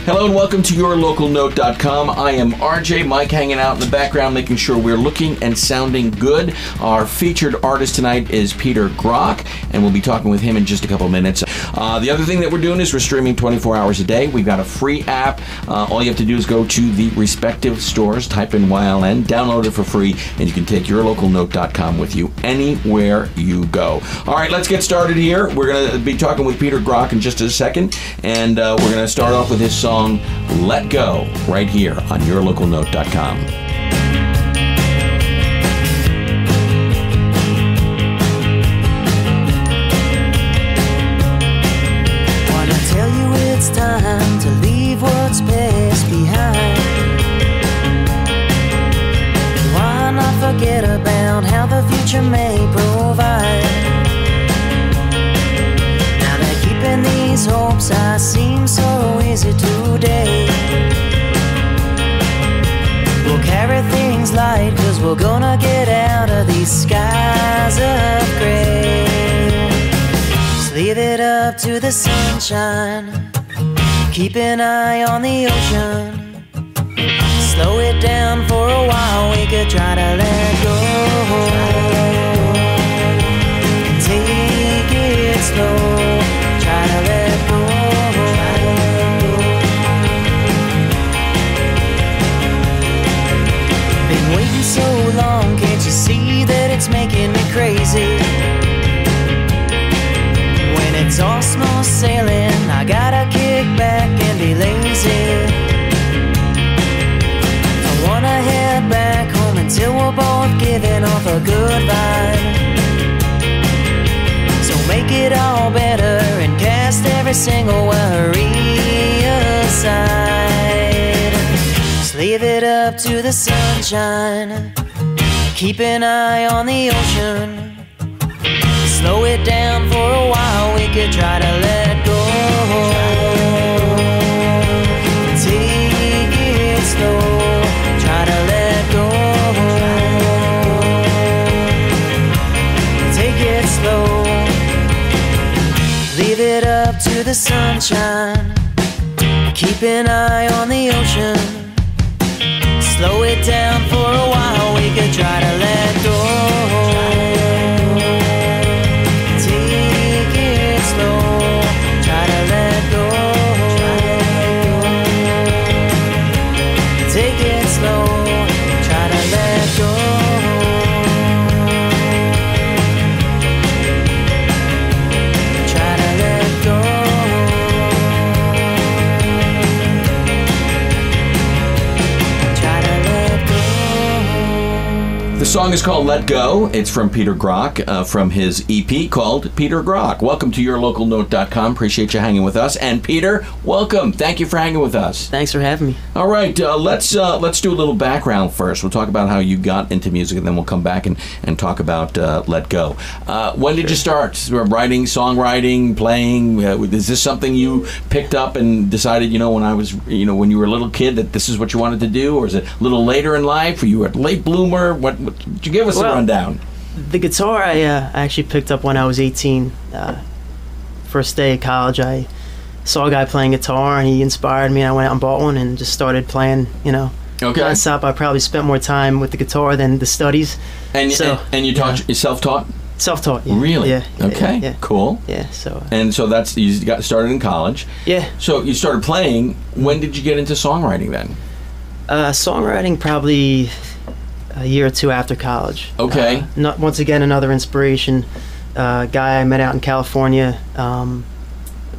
Hello and welcome to yourlocalnote.com. I am RJ, Mike hanging out in the background, making sure we're looking and sounding good. Our featured artist tonight is Peter Groch, and we'll be talking with him in just a couple minutes. The other thing that we're doing is we're streaming 24 hours a day. We've got a free app. All you have to do is go to the respective stores, type in YLN, download it for free, and you can take yourlocalnote.com with you anywhere you go. All right, let's get started here. We're going to be talking with Peter Groch in just a second, and we're going to start off with his song, Let Go, right here on yourlocalnote.com. It's time to leave what's past behind. Why not forget about how the future may provide? Now that keeping these hopes I seem so easy today. We'll carry things light, 'cause we're gonna get out of these skies of gray. Just leave it up to the sunshine. Keep an eye on the ocean. Slow it down for a while. We could try to let go. Take it slow. Try to let go. Been waiting so long. Can't you see that it's making me crazy? When it's all smooth sailing, I gotta kick back and be lazy. I wanna head back home until we're both giving off a good vibe. So make it all better and cast every single worry aside. Just leave it up to the sunshine. Keep an eye on the ocean. Slow it down for a while, we could try to let go. Take it slow, try to let go. Take it slow. Leave it up to the sunshine. Keep an eye on the ocean. Slow it down for a while, we could try to let go. The song is called Let Go. It's from Peter Groch, from his EP called Peter Groch. Welcome to yourlocalnote.com. Appreciate you hanging with us. And Peter, welcome. Thank you for hanging with us. Thanks for having me. All right, let's do a little background first. We'll talk about how you got into music, and then we'll come back and talk about Let Go. When did you start writing, songwriting, playing? Is this something you picked up and decided, when you were a little kid, that this is what you wanted to do, or is it a little later in life? Were you a late bloomer? What could you give us a rundown? The guitar I actually picked up when I was 18. First day of college, I saw a guy playing guitar, and he inspired me. I went out and bought one and just started playing, Okay. nonstop. I probably spent more time with the guitar than the studies. And you self-taught? Self-taught, yeah. Really? Yeah. Okay, yeah. cool. Yeah, so... And so you got started in college. Yeah. So you started playing. When did you get into songwriting then? Songwriting probably a year or two after college. Okay. Once again, another inspiration. Guy I met out in California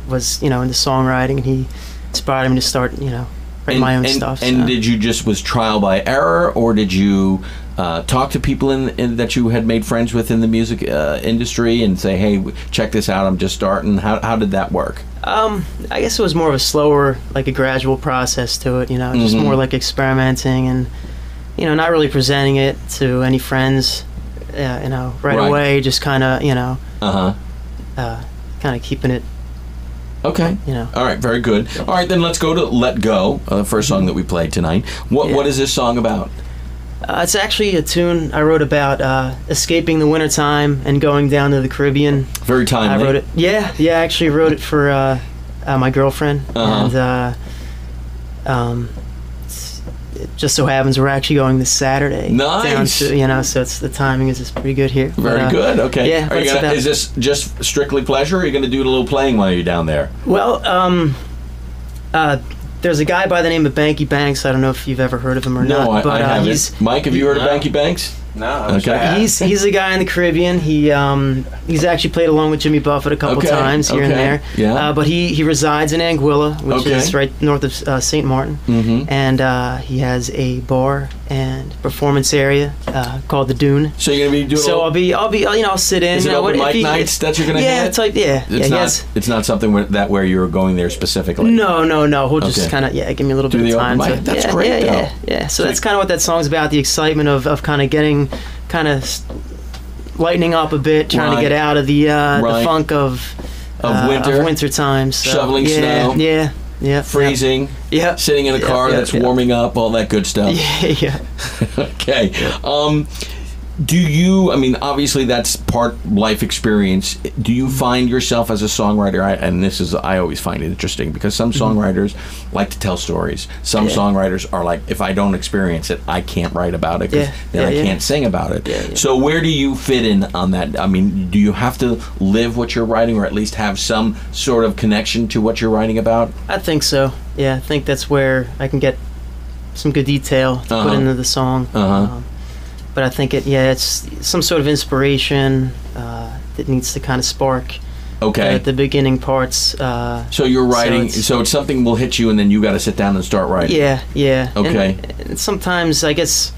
was, into songwriting, and he inspired me to start, writing my own stuff. And did you was trial by error, or did you talk to people in that you had made friends with in the music industry and say, hey, check this out, I'm just starting? How did that work? I guess it was more of a slower, like a gradual process to it, just more like experimenting and, not really presenting it to any friends, right away, just kind of, kind of keeping it. Okay. All right, very good. All right, then let's go to Let Go, the first song that we played tonight. What is this song about? It's actually a tune I wrote about escaping the wintertime and going down to the Caribbean. Very timely. I wrote it. Yeah, I actually wrote it for my girlfriend. And It just so happens we're actually going this Saturday. Nice. Down to, so the timing is just pretty good here. Very good. Okay. Yeah. Are you is this just strictly pleasure, or are you going to do a little playing while you're down there? Well, there's a guy by the name of Banky Banks. I don't know if you've ever heard of him or not. No, I haven't. Mike, have you heard of Banky Banks? No. Okay. He's a guy in the Caribbean. He's actually played along with Jimmy Buffett a couple times here and there. Yeah. But he resides in Anguilla, which is right north of St. Martin, and he has a bar and performance area called the Dune. So you're gonna be doing. So I'll sit in. Is it open mic nights that you're gonna hit? Yeah, it's like It's not something where you're going there specifically. No. He'll just kind of give me a little bit of time. That's great. Yeah. So that's kind of what that song's about. The excitement of kind of getting. Kind of lightening up a bit, trying to get out of the funk of winter times. So, shoveling snow. Yeah. Freezing. Yeah. Sitting in a car that's warming up, all that good stuff. Yeah. Okay. Do you, obviously that's part life experience. Do you find yourself as a songwriter, I always find it interesting because some songwriters like to tell stories. Some songwriters are like, if I don't experience it, I can't write about it because then I can't sing about it. So where do you fit in on that? Do you have to live what you're writing or at least have some sort of connection to what you're writing about? I think so. Yeah, I think that's where I can get some good detail to put into the song. But I think it's some sort of inspiration that needs to kind of spark at the beginning parts. So you're writing, so it's something will hit you and then you got to sit down and start writing. Yeah. Okay. And sometimes, I guess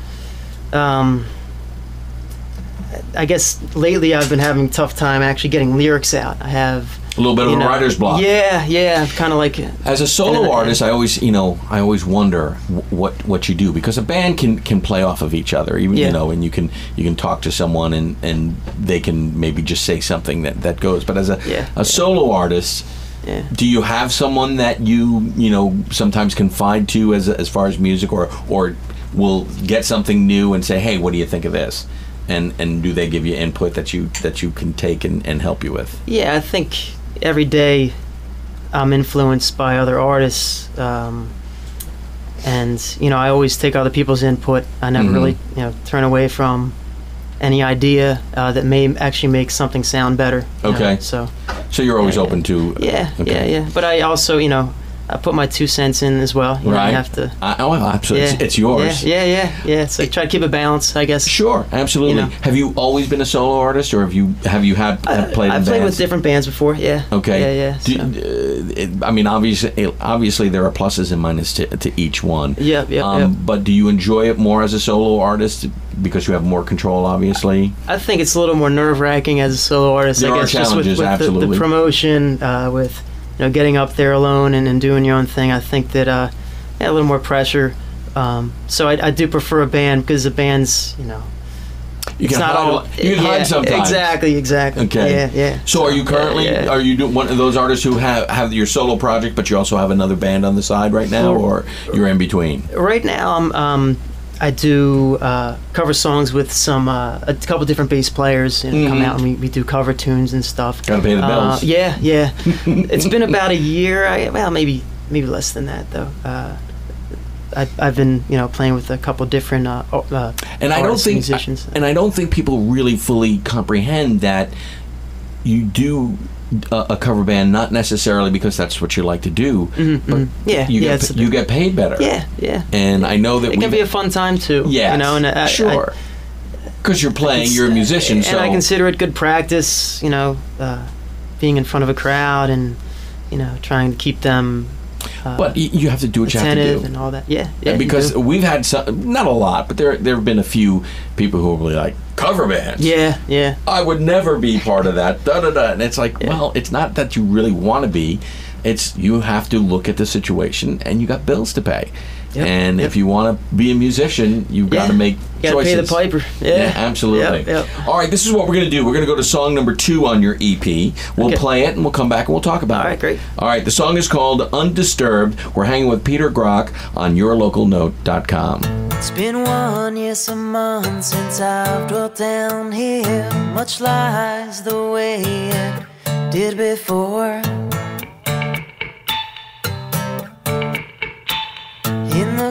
lately I've been having a tough time actually getting lyrics out. I have a little bit of a writer's block. Yeah, kind of like as a solo artist. I always wonder what you do because a band can play off of each other, even and you can talk to someone and they can maybe just say something that goes. But as a solo artist, do you have someone that you sometimes confide to as far as music, or will get something new and say, hey, what do you think of this? And do they give you input that you can take and help you with? Yeah, I think every day I'm influenced by other artists, and I always take other people's input. I never really turn away from any idea that may actually make something sound better. Okay. So you're always open to. Yeah. But I also I put my 2 cents in as well. You have to. Absolutely. It's yours. Yeah. So try to keep a balance, I guess. Sure, absolutely. Have you always been a solo artist, or have you played in bands? I've played with different bands before. Yeah. Okay. Yeah. Obviously there are pluses and minuses to each one. Yeah. But do you enjoy it more as a solo artist because you have more control? Obviously. I think it's a little more nerve-wracking as a solo artist. There I guess are challenges, just with the promotion, with getting up there alone and doing your own thing. I think that a little more pressure. So I do prefer a band because the band's you can hide sometimes. Exactly. Okay. Yeah. So are you currently are you one of those artists who have your solo project, but you also have another band on the side right now, or you're in between? Right now I do cover songs with a couple different bass players and come out and we do cover tunes and stuff. Gotta pay the bills. Yeah. It's been about a year. Maybe less than that though. I've been playing with a couple different musicians. And I don't think people really fully comprehend that you do a cover band, not necessarily because that's what you like to do, but you get paid better. Yeah. And I know that it can be a fun time too. Yeah, sure. Because you're playing, you're a musician, and I consider it good practice. Being in front of a crowd and trying to keep them. But you have to do what you have to do, and all that. Yeah. Because we've had not a lot, but there have been a few people who are really like cover bands. Yeah. I would never be part of that. And it's like, well, it's not that you really want to be. It's you have to look at the situation, and you got bills to pay. And if you want to be a musician, you've got to make choices. Got to pay the piper. Yeah, absolutely. Yep. All right, this is what we're going to do. We're going to go to song number 2 on your EP. We'll play it, and we'll come back, and we'll talk about it. All right, great. All right, the song is called Undisturbed. We're hanging with Peter Groch on yourlocalnote.com. It's been 1 year, some months since I've dwelt down here. Much lies the way it did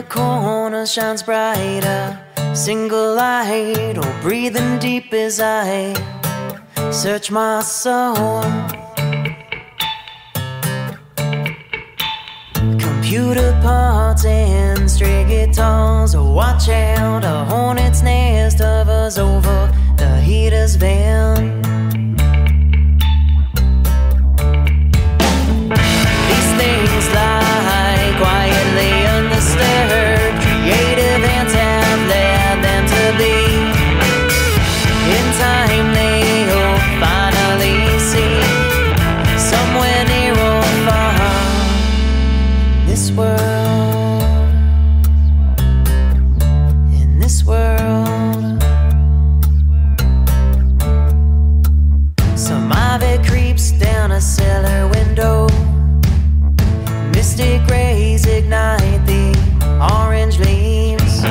the corner shines brighter. Single light, oh, breathing deep as I search my soul. Computer parts and stray guitars. Oh, watch out, a hornet's nest hovers over the heater's vent. These things lie quietly undisturbed. Creative hands have led them to be. In time they'll finally see, somewhere near or far, this world, in this world, some ivy creeps down a cellar window. Mystic rays ignite the orange leaves.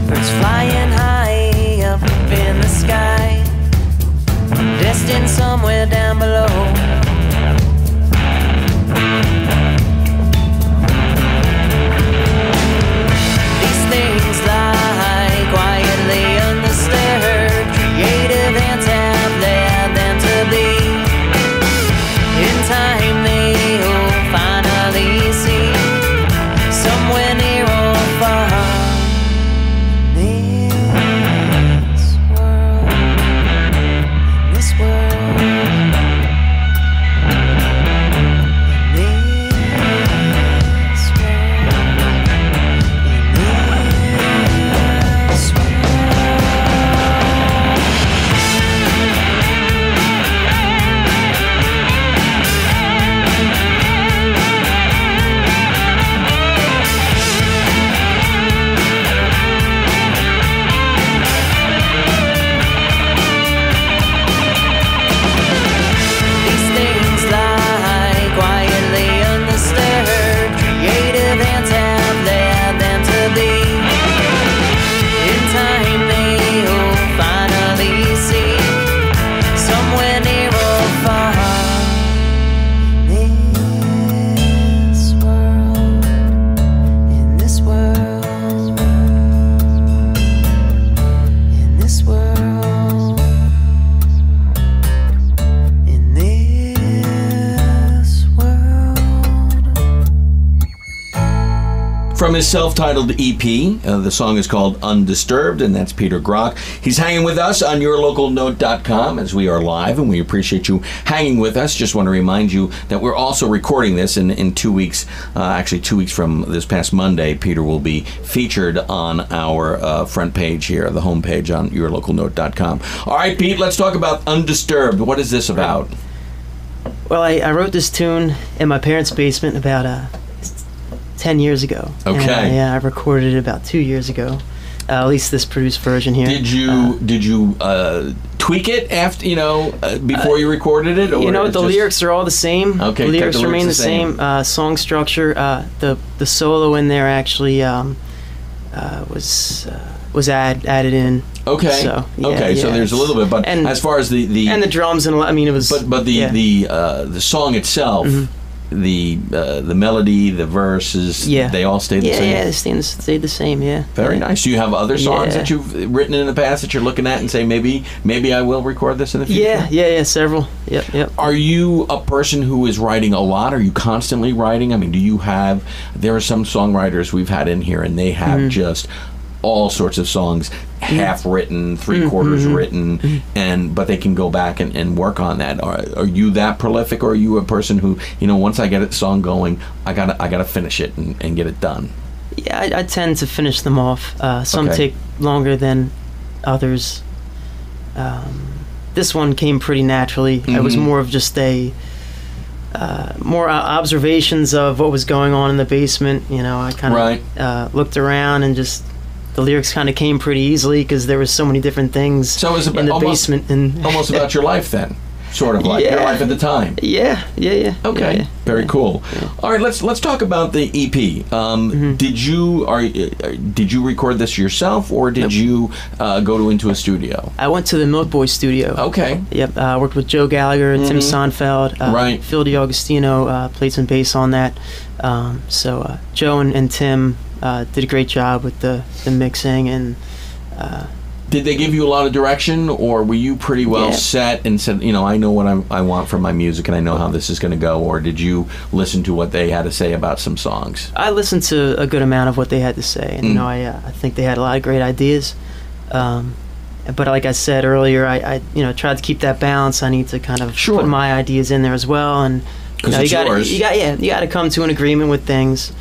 Birds flying high up in the sky, destined somewhere down below. These things lie quietly undisturbed. Creative hands have led them to be. In time they'll finally see, somewhere near or far, this world, this world, this From his self-titled EP, the song is called Undisturbed, and that's Peter Groch. He's hanging with us on yourlocalnote.com as we are live, and we appreciate you hanging with us. Just want to remind you that we're also recording this in 2 weeks. Actually, 2 weeks from this past Monday, Peter will be featured on our front page here, the homepage on yourlocalnote.com. All right, Pete, let's talk about Undisturbed. What is this about? Well, I wrote this tune in my parents' basement about 10 years ago. Okay. And, yeah, I recorded it about 2 years ago. At least this produced version here. Did you tweak it after before you recorded it? Or the lyrics are all the same. Okay, the lyrics remain the same. Song structure. The solo in there actually was added in. Okay. So, so there's a little bit, but as far as the and the drums and it was. But the song itself. Mm-hmm. The melody, the verses, they all stayed the same? Yeah, they stayed the same, yeah. Very nice. Do you have other songs that you've written in the past that you're looking at and say, maybe I will record this in the future? Yeah, several. Yep. Are you a person who is writing a lot? Are you constantly writing? I mean, there are some songwriters we've had in here, and they have just all sorts of songs, half written, three-quarters written, but they can go back and work on that. Are you that prolific, or are you a person who, once I get a song going, I gotta finish it and get it done? Yeah, I tend to finish them off. Some take longer than others. This one came pretty naturally. It was more of just more observations of what was going on in the basement. I kind of looked around and just. The lyrics kind of came pretty easily because there was so many different things in the basement. Almost about your life then. sort of like your life at the time. Yeah. Okay, yeah. Very cool. Yeah. All right, let's talk about the EP. Did you record this yourself, or did you go into a studio? I went to the Milk Boy studio. Okay. Yep. I worked with Joe Gallagher and Tim Sonfeld. Right. Phil DiAugustino played some bass on that. So Joe and Tim did a great job with the mixing and. Did they give you a lot of direction, or were you pretty well set and said, I know what I want from my music and I know how this is going to go, or did you listen to what they had to say about some songs? I listened to a good amount of what they had to say, and I think they had a lot of great ideas. But like I said earlier, I tried to keep that balance. I need to kind of put my ideas in there as well, and because it's yours. You got to come to an agreement with things.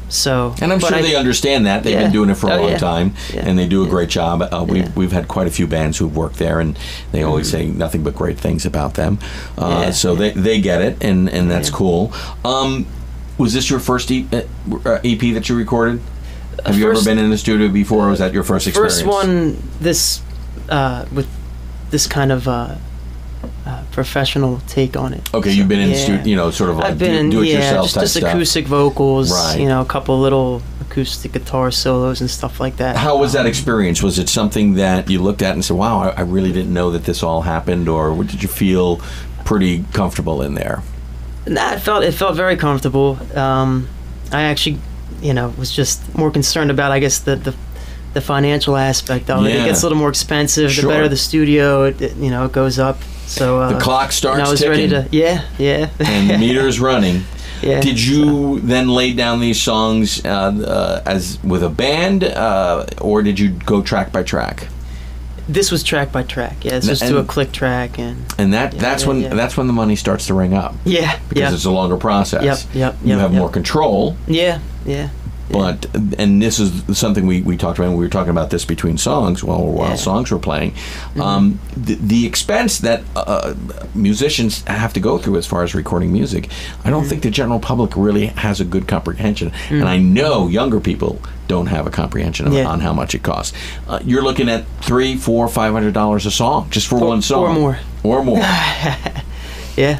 So, and I'm sure they understand that. They've been doing it for a long time, and they do a great job. We've had quite a few bands who've worked there, and they always say nothing but great things about them. So they get it, and that's cool. Was this your first EP that you recorded? Have you ever been in the studio before, or was that your first experience? First one, with this kind of professional take on it. Okay, so, you've been in the studio, sort of like do-it-yourself type just stuff. Acoustic vocals, right. A couple little acoustic guitar solos and stuff like that. How was that experience? Was it something that you looked at and said, wow, I really didn't know that this all happened, or did you feel pretty comfortable in there? Nah, it felt very comfortable. I actually, was just more concerned about, I guess, the financial aspect of it. It gets a little more expensive. Sure. The better the studio, it goes up. So the clock starts I was ticking. ready to, and the meter's running. Yeah. Did you then lay down these songs as with a band, or did you go track by track? This was track by track. Yeah, it's just do a click track and that's when the money starts to ring up. Yeah, because it's a longer process. Yep. You have more control. Yeah. But and this is something we talked about when we were talking about this between songs while songs were playing. The expense that musicians have to go through as far as recording music, I don't think the general public really has a good comprehension, and I know younger people don't have a comprehension on how much it costs. You're looking at $300, $400, $500 a song just for one song, or more. Yeah.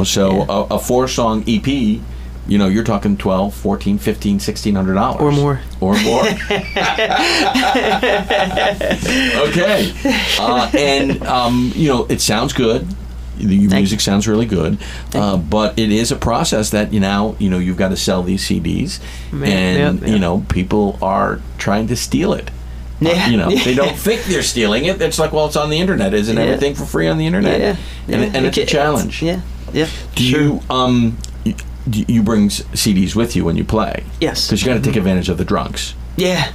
So a 4-song EP. You're talking $1,200, $1,400, $1,500, $1,600 or more. Okay, and it sounds good. The music sounds really good, but it is a process that you've got to sell these CDs, and people are trying to steal it. They don't think they're stealing it. It's like, well, it's on the internet. Isn't everything for free on the internet? And it's a challenge. Do you bring CDs with you when you play? Yes. Because you got to take advantage of the drunks. Yeah.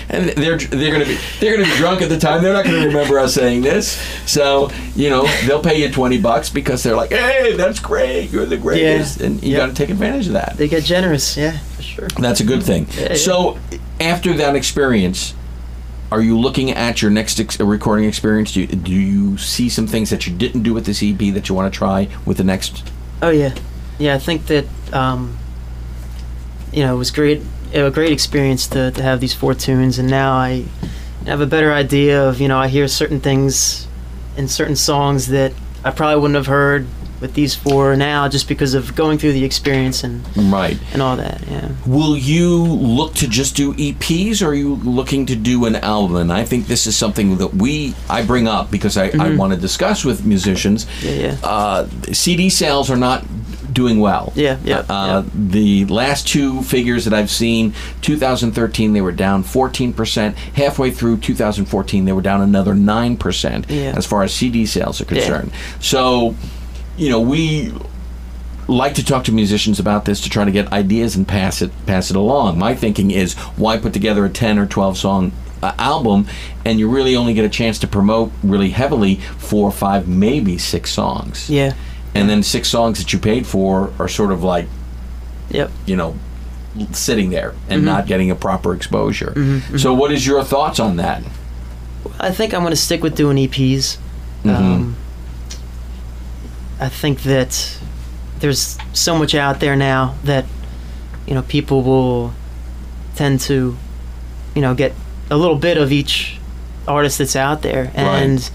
And they're gonna be drunk at the time. They're not gonna remember us saying this. So they'll pay you $20 because they're like, hey, that's great. You're the greatest, and you got to take advantage of that. They get generous. Yeah, for sure. That's a good thing. So after that experience, are you looking at your next recording experience? Do you see some things that you didn't do with this EP that you want to try with the next? Oh yeah. I think that it was great. A great experience to have these 4 tunes, and now I have a better idea of I hear certain things in certain songs that I probably wouldn't have heard with these 4 now, just because of going through the experience and all that. Yeah. Will you look to just do EPs, or are you looking to do an album? And I think this is something that I bring up because I want to discuss with musicians. CD sales are not doing well. The last 2 figures that I've seen, 2013 they were down 14%. Halfway through 2014 they were down another 9% as far as CD sales are concerned. So we like to talk to musicians about this to try to get ideas and pass it along. My thinking is, why put together a 10 or 12 song album and you really only get a chance to promote really heavily 4 or 5, maybe 6 songs. And then 6 songs that you paid for are sort of like, sitting there and not getting a proper exposure. So what is your thoughts on that? I think I'm going to stick with doing EPs. I think that there's so much out there now that people will tend to get a little bit of each artist that's out there, and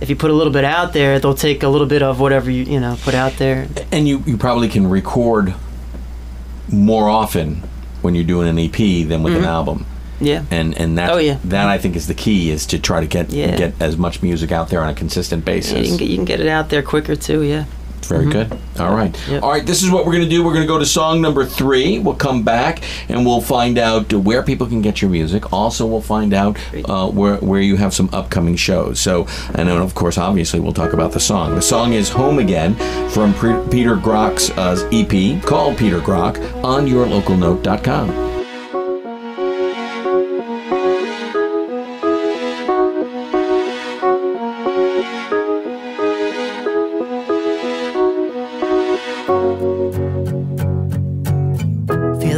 if you put a little bit out there, they'll take a little bit of whatever you know put out there. And you probably can record more often when you're doing an EP than with an album. Yeah. And that that I think is the key, is to try to get as much music out there on a consistent basis. Yeah, you can get it out there quicker too. Yeah. Very good. All right. Yep. All right, this is what we're going to do. We're going to go to song number 3. We'll come back and we'll find out where people can get your music. Also, we'll find out where you have some upcoming shows. So, and then, of course, obviously, we'll talk about the song. The song is Home Again from Peter Groch's EP called Peter Groch on yourlocalnote.com.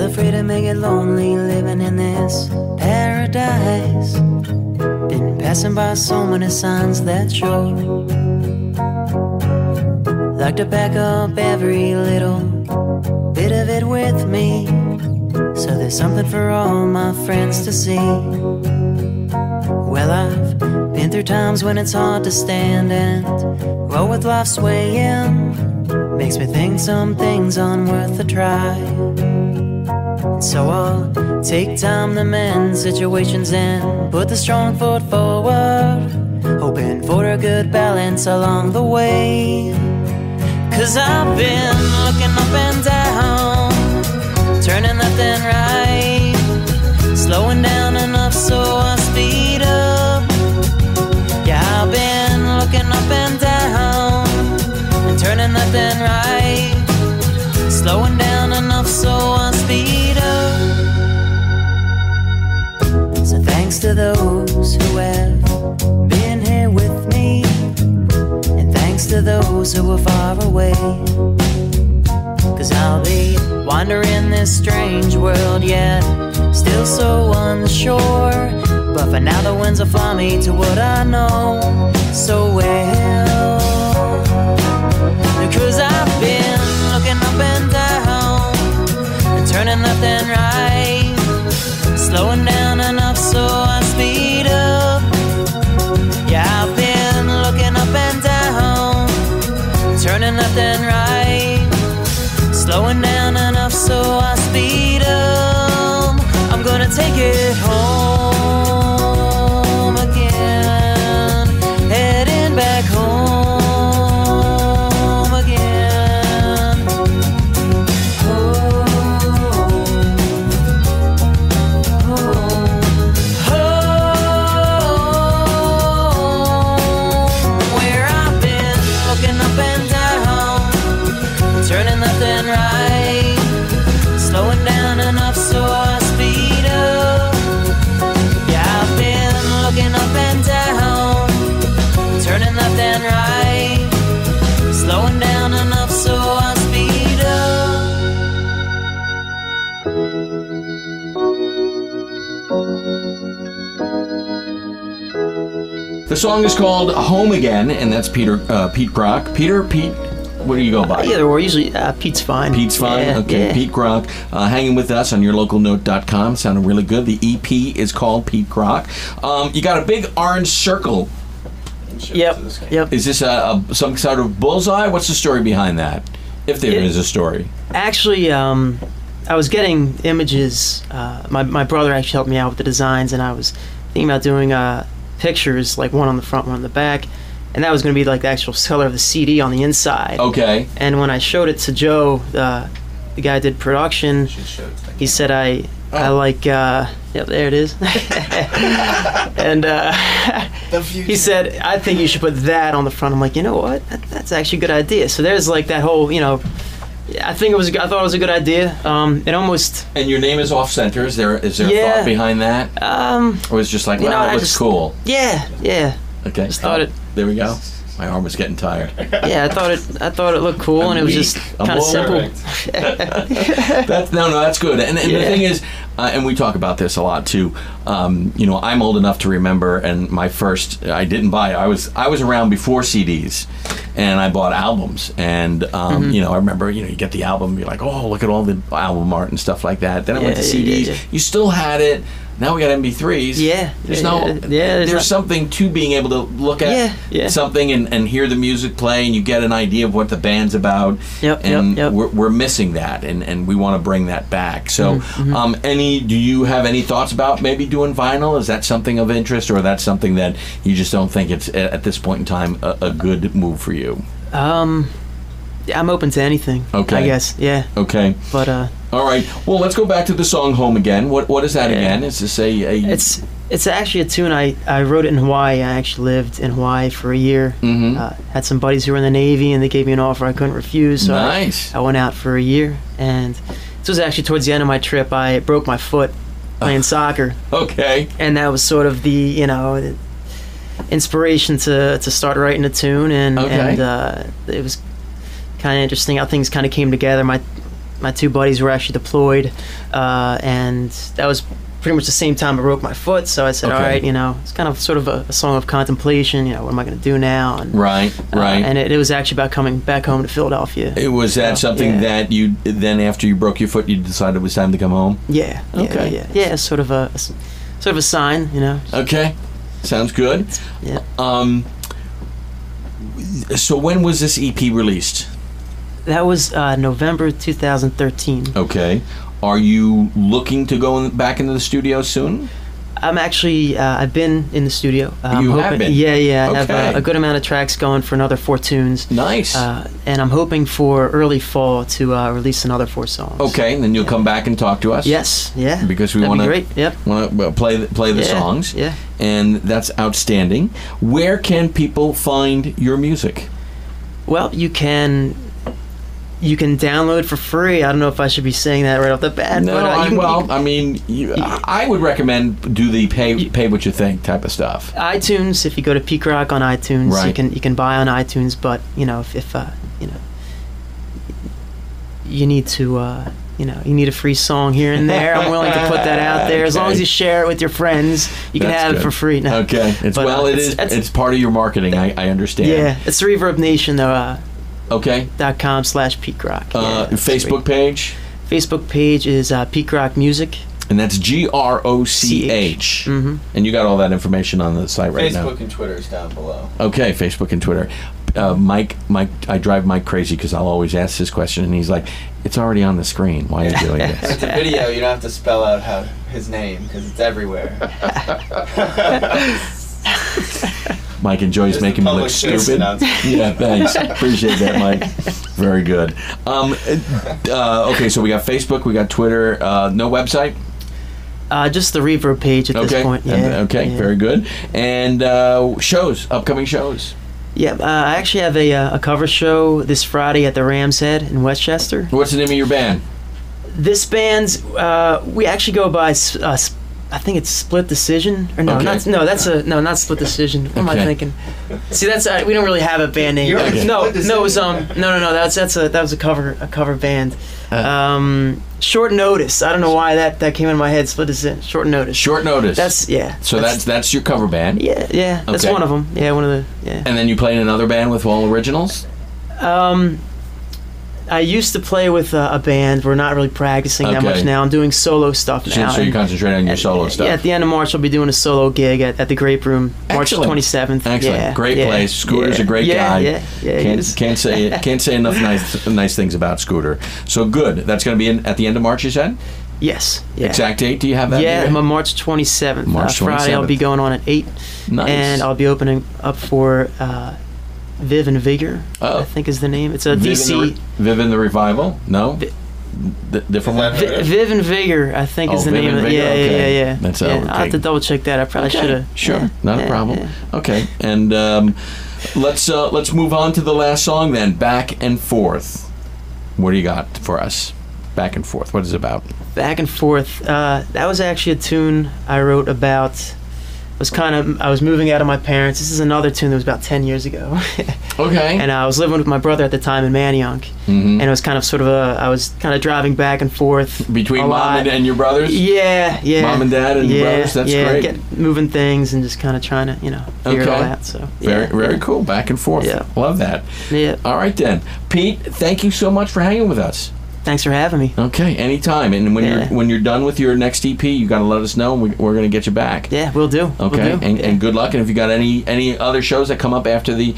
Afraid to make it lonely living in this paradise. Been passing by so many signs that show. Like to back up every little bit of it with me, so there's something for all my friends to see. Well, I've been through times when it's hard to stand and roll with life's way in. Makes me think some things aren't worth a try. So I'll take time to mend situations and put the strong foot forward, hoping for a good balance along the way. 'Cause I've been looking up and down, turning left and right, slowing down enough so I speed up. Yeah, I've been looking up and down and turning left and right, slowing down enough so I speed up. So thanks to those who have been here with me, and thanks to those who are far away. 'Cause I'll be wandering this strange world yet still so unsure. But for now the winds will fly me to what I know so well. Because I've been looking up and down and turning left and right, slowing down enough so I speed up. Yeah, I've been looking up and down, turning left and right, slowing down enough so I speed up. I'm gonna take it home again, heading back home. The song is called Home Again, and that's Pete Groch. Pete, what do you go by? Either or, usually Pete's fine. Pete's fine? Yeah, okay, yeah. Pete Groch, hanging with us on yourlocalnote.com. Sounding really good. The EP is called Pete Groch. You got a big orange circle. Yep. Is this some sort of bullseye? What's the story behind that? If there is a story. Actually, I was getting images. My brother actually helped me out with the designs, and I was thinking about doing pictures, like one on the front, one on the back, and that was going to be like the actual color of the CD on the inside. Okay. And when I showed it to Joe, the guy who did production, he said I like yep, there it is. And he said, I think you should put that on the front. I'm like, you know what, that's actually a good idea. So there's like that whole, you know, I thought it was a good idea. It almost. And your name is off center. Is there a thought behind that? Or was it just like, wow, it looks cool? Yeah. Okay. Just thought it. There we go. My arm was getting tired. Yeah, I thought it looked cool, and it was just kind of simple. That's good. And the thing is, and we talk about this a lot too. You know, I'm old enough to remember, and my first, I didn't buy. I was around before CDs, and I bought albums. And you know, I remember, you know, you get the album, you're like, oh, look at all the album art and stuff like that. Then I went to CDs. You still had it, Now we got MP3s. Yeah. There's something to being able to look at something and hear the music play, and you get an idea of what the band's about. Yep. We're missing that, and we want to bring that back. So, do you have any thoughts about maybe doing vinyl? Is that something of interest, or that's something that you just don't think it's at this point in time a good move for you? I'm open to anything. Okay. I guess. Yeah. Okay. But all right. Well, let's go back to the song "Home" again. What is that again? Is this It's actually a tune I wrote it in Hawaii. I actually lived in Hawaii for a year. Had some buddies who were in the Navy, and they gave me an offer I couldn't refuse. So nice. I went out for a year, and this was actually towards the end of my trip. I broke my foot playing soccer. Okay. And that was sort of the inspiration to start writing a tune, and it was kind of interesting how things kind of came together. My two buddies were actually deployed, and that was pretty much the same time I broke my foot. So I said, all right, it's kind of sort of a song of contemplation. What am I going to do now? And, right. And it was actually about coming back home to Philadelphia. It was that something that you then, after you broke your foot, you decided it was time to come home? Yeah. Okay. Yeah. Sort of a sign. Okay. Sounds good. Yeah. So when was this EP released? That was November 2013. Okay. Are you looking to go back into the studio soon? I'm actually, I've been in the studio. You have been? Yeah. I have a good amount of tracks going for another 4 tunes. Nice. And I'm hoping for early fall to release another 4 songs. Okay, and then you'll come back and talk to us? Yes, yeah. Because we want to play the songs. Yeah. And that's outstanding. Where can people find your music? Well, you can download for free. I don't know if I should be saying that right off the bat. No, but, I would recommend do the pay what you think type of stuff. iTunes, if you go to Peak Rock on iTunes, right. you can buy on iTunes. But if you need to you need a free song here and there, I'm willing to put that out there. As long as you share it with your friends, you can have it for free. No. Okay, it's part of your marketing. I understand. Yeah, it's Reverb Nation though. Okay. .com/peakrock. Facebook page? Facebook page is Peak Rock Music. And that's GROCH. And you got all that information on the site right now. Facebook and Twitter is down below. Okay, Facebook and Twitter. Mike, I drive Mike crazy because I'll always ask this question, and he's like, "It's already on the screen. Why are you doing this?" It's a video. You don't have to spell out his name because it's everywhere. Mike enjoys making me look stupid. Yeah, thanks. Appreciate that, Mike. Very good. Okay, so we got Facebook, we got Twitter. No website? Just the Reverb page at this point. Yeah. Very good. And upcoming shows. Yeah, I actually have a cover show this Friday at the Ram's Head in Westchester. What's the name of your band? This band's we actually go by I think it's Split Decision, or not Split Decision. What am I thinking? See, that's we don't really have a band name. No, it was that was a cover band. Short Notice. I don't know why that came in my head. Split Decision. Short Notice. Short Notice. That's your cover band. Yeah. That's one of them. Yeah, one of the. Yeah. And then you play in another band with all originals. I used to play with a band. We're not really practicing that much now. I'm doing solo stuff now. So you concentrate on your solo stuff. Yeah, at the end of March, I'll be doing a solo gig at the Grape Room, March 27th. Excellent. Yeah, great place. Scooter's a great guy. Yeah. Can't say enough nice things about Scooter. So good. That's going to be at the end of March, you said? Yes. Yeah. Exact date? Do you have that? Yeah, March 27th. March 27th. Friday, I'll be going on at 8. Nice. And I'll be opening up for Viv and Vigor, I think is the name. It's a DC. Viv and the Revival? No? Different one? Viv and Vigor, I think is the name of it. Yeah. That's I'll have to double check that. I probably should have. Sure, not a problem. Yeah. Okay, and let's move on to the last song then. Back and Forth. What do you got for us? Back and Forth. What is it about? Back and Forth. That was actually a tune I wrote about. I was moving out of my parents. This is another tune that was about 10 years ago. Okay. And I was living with my brother at the time in Manayunk. And it was kind of I was kind of driving back and forth. Between mom and your brothers? Yeah. Mom and dad and your brothers? That's great. Moving things and just kind of trying to, figure it all out. So, very cool. Back and forth. Yeah. Love that. Yeah. All right then. Pete, thank you so much for hanging with us. Thanks for having me. Okay, anytime. And when you're done with your next EP, you got to let us know, and we're going to get you back. Yeah, we'll do. Okay, We'll do. And good luck. And if you got any other shows that come up after the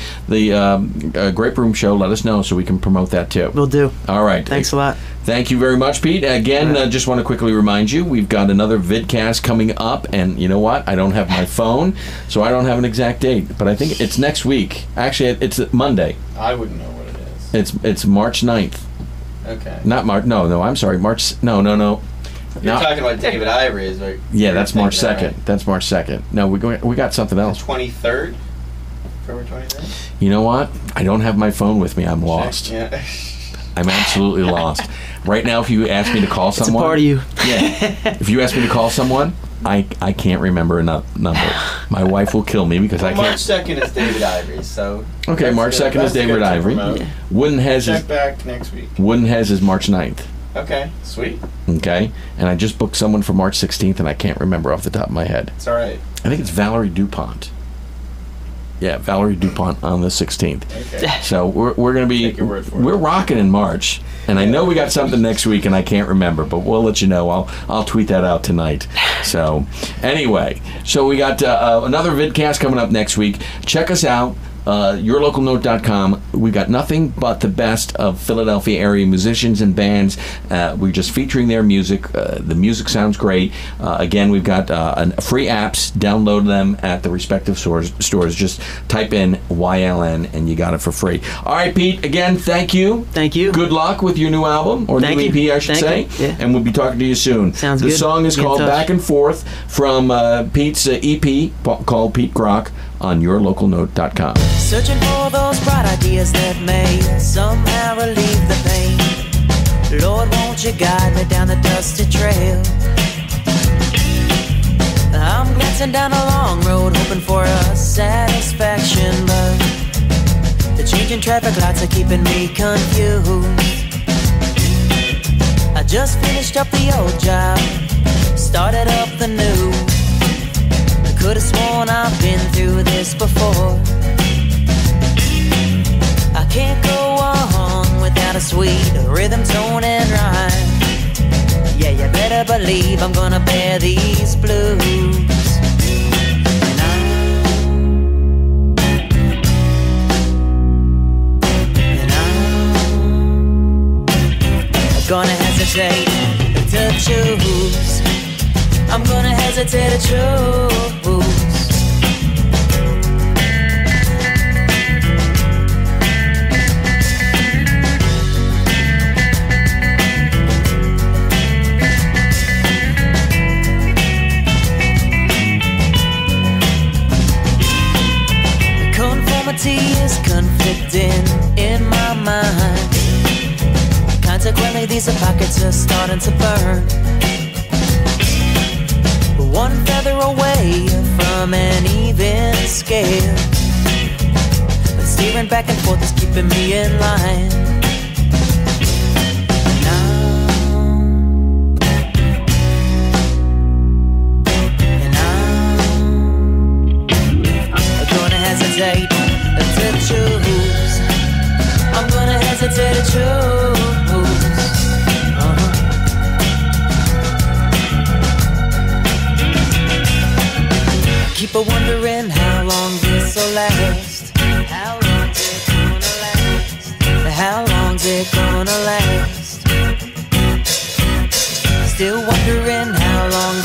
Grape Room show, let us know so we can promote that too. We'll do. All right. Thanks a lot. Thank you very much, Pete. Again, just want to quickly remind you, we've got another vidcast coming up, and you know what? I don't have my phone, so I don't have an exact date, but I think it's next week. Actually, it's Monday. I wouldn't know what it is. It's March 9th. Okay. Not March. No, I'm sorry. March. No. You're talking about David Ivory's, right? Yeah, that's March 2nd. Right? That's March 2nd. No, we got something else. 23rd? February 23rd? You know what? I don't have my phone with me. I'm lost. Yeah. I'm absolutely lost. Right now, if you ask me to call someone... It's a part of you. Yeah. If you ask me to call someone, I can't remember a number. My wife will kill me because I can't... March 2nd is David Ivory, so... Okay, March 2nd is David Ivory. Yeah. Wooden Hez Check back next week. Wooden Hez is March 9th. Okay, sweet. Okay? And I just booked someone for March 16th, and I can't remember off the top of my head. It's all right. I think it's Valerie DuPont. Yeah, Valerie DuPont on the 16th. Okay. So we're going to be... Take your word for it. We're rocking in March. And I know we got something next week, and I can't remember, but we'll let you know. I'll tweet that out tonight. So, anyway, so we got another vidcast coming up next week. Check us out. yourlocalnote.com. We've got nothing but the best of Philadelphia area musicians and bands. We're just featuring their music. The music sounds great. Again, we've got free apps. Download them at the respective stores. Just type in YLN and you got it for free. All right, Pete, again, thank you. Thank you. Good luck with your new album, or Thank new you. EP, I should Thank say. you. Yeah. And we'll be talking to you soon. Sounds the good. song is Be in called touch. Back and Forth from Pete's EP called Pete Groch on yourlocalnote.com. Searching for those bright ideas that may somehow relieve the pain. Lord, won't you guide me down the dusty trail? I'm glancing down a long road, hoping for a satisfaction, but the changing traffic lights are keeping me confused. I just finished up the old job, started up the new. I could have sworn I've been through this before. I can't go on without a sweet rhythm, tone, and rhyme. Yeah, you better believe I'm gonna bear these blues. And I'm gonna hesitate to choose. I'm gonna hesitate to choose. Conformity is conflicting in my mind. Consequently, these pockets are starting to burn. One feather away from an even scale, but steering back and forth is keeping me in line. And I'm gonna hesitate to choose. I'm gonna hesitate to choose. Keep a wondering how long this'll last. How long's it gonna last? How long's it gonna last? Still wondering how long